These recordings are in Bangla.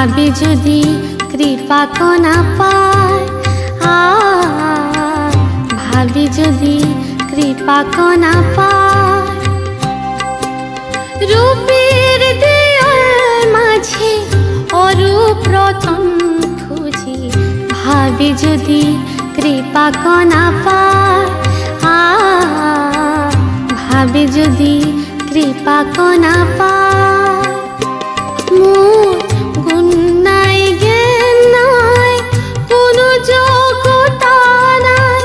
ভাবি যদি কৃপা কণা পায়, ভাবি যদি কৃপা কণা পায়। রূপের দেয়াল মাঝে অরূপ রতন খুঁজি, ভাবি যদি কৃপা কণা পায়, ভাবি যদি কৃপা কণা পায়। মোর গুণ নাই, জ্ঞান নাই, কোনো যোগ্যতা নাই,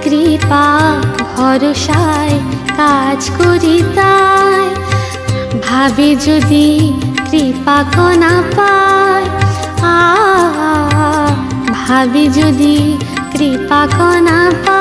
কৃপা ভরসায় কাজ করি তাই। ভাবি যদি কৃপা কণা পায়, ভাবি যদি কৃপা কণা পায়।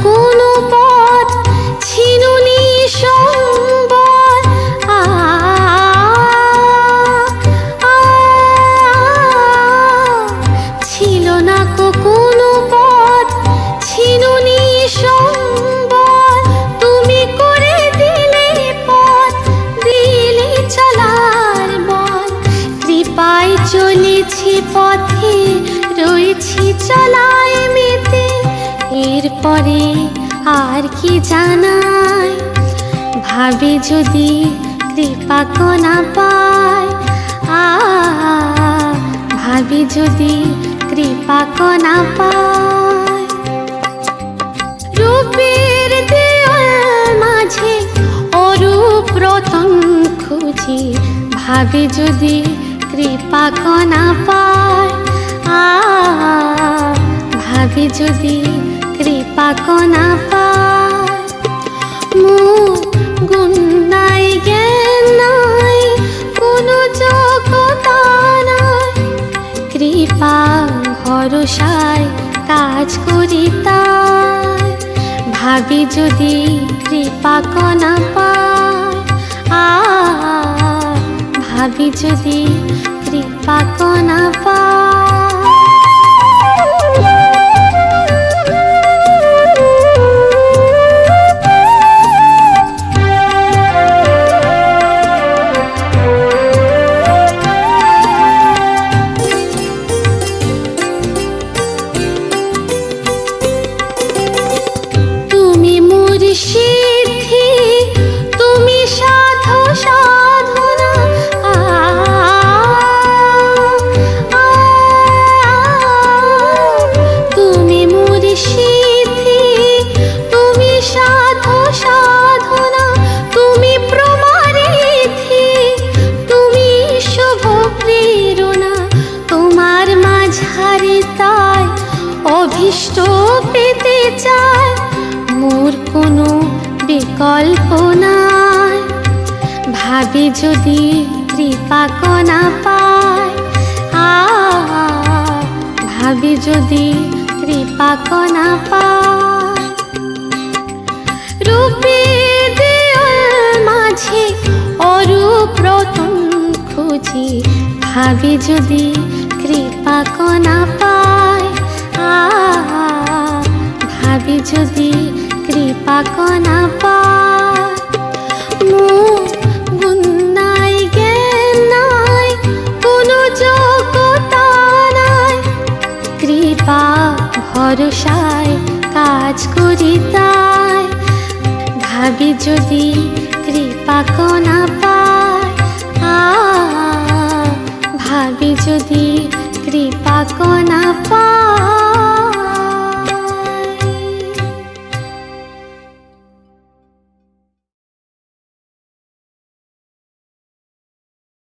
কোনো পথ ছিনুনি সম্বল, ছিল না কোনো পথ ছিনুনি সম্বল, তুমি করে দিলে পথ, দিলে চলার বল। কৃপায় চলেছি পথে, রয়েছি চলায় মেতে, এরপরে আর কি জানাই। ভাবি যদি কৃপা কণা পায়, ভাবি যদি কৃপা কণা পায়। রূপের দেয়াল মাঝে অরূপ রতন খুঁজি, ভাবি যদি কৃপা কণা পায়, ভাবি যদি কৃপা কণা পায়। মোর গুণ নাই, জ্ঞান নাই, কোনো যোগ্যতা নাই, কৃপা ভরসায় কাজ করি তাই। ভাবি যদি কৃপা কণা পায়, ভাবি যদি কৃপা কণা পায়। সিদ্ধি তুমি সাধো সাধনা, তুমি মোর সিদ্ধি, তুমি সাধো সাধনা, তুমি প্রমারিধি, তুমি শুভ প্রেরণা। তোমার মাঝারে তাই অভীষ্ট পেতে চায়, মোর কোনো বিকল্প নাই। ভাবি যদি কৃপা কণা পায়, ভাবি যদি কৃপা কণা পায়। রূপের দেয়াল মাঝে অরূপ রতন খুঁজি, ভাবি যদি কৃপা কণা পায়, ভাবি যদি কৃপা কণা পায়। মোর গুণ নাই, জ্ঞান নাই, কোনো যোগ্যতা নাই, কৃপা ভরসায় কাজ করি তাই। ভাবি যদি কৃপা কণা পায়, ভাবি যদি কৃপা কণা পায়।